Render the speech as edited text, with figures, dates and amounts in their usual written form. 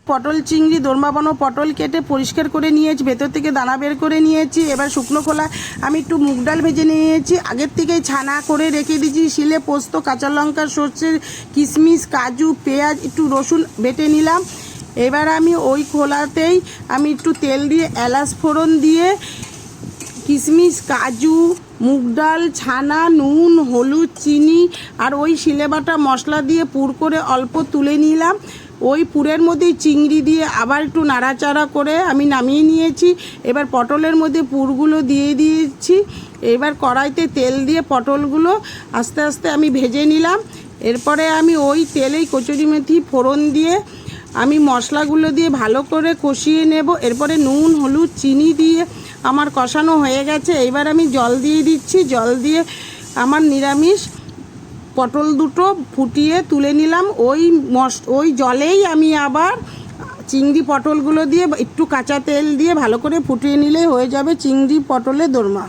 পটল চিংড়ি দোরমা বানানো পটল কেটে পরিষ্কার করে নিয়েছি, ভেতর থেকে দানা বের করে নিয়েছি। এবার শুকনো খোলা আমি একটু মুগ ডাল ভেজে নিয়েছি, আগের থেকেই ছানা করে রেখে দিয়েছি। শিলে পোস্ত, কাঁচা লঙ্কা, সর্ষে, কিশমিশ, কাজু, পেঁয়াজ, একটু রসুন বেটে নিলাম। এবার আমি ওই খোলাতেই আমি একটু তেল দিয়ে এলাচ ফোড়ন দিয়ে কিশমিশ, কাজু, মুগ ডাল, ছানা, নুন, হলুদ, চিনি আর ওই শিলে বাটা মশলা দিয়ে পুর করে অল্প তুলে নিলাম। ওই পুরের মধ্যেই চিংড়ি দিয়ে আবার একটু নাড়াচাড়া করে আমি নামিয়ে নিয়েছি। এবার পটলের মধ্যে পুরগুলো দিয়ে দিয়েছি। এবার কড়াইতে তেল দিয়ে পটলগুলো আস্তে আস্তে আমি ভেজে নিলাম। এরপরে আমি ওই তেলেই কচুরি মেথি ফোড়ন দিয়ে আমি মশলাগুলো দিয়ে ভালো করে কষিয়ে নেব। এরপরে নুন, হলুদ, চিনি দিয়ে আমার কষানো হয়ে গেছে। এবার আমি জল দিয়ে দিচ্ছি। জল দিয়ে আমার নিরামিষ পটল দুটো ফুটিয়ে তুলে নিলাম। ওই জলেই আমি আবার চিংড়ি পটলগুলো দিয়ে একটু কাঁচা তেল দিয়ে ভালো করে ফুটিয়ে নিলেই হয়ে যাবে চিংড়ি পটলের দোরমা।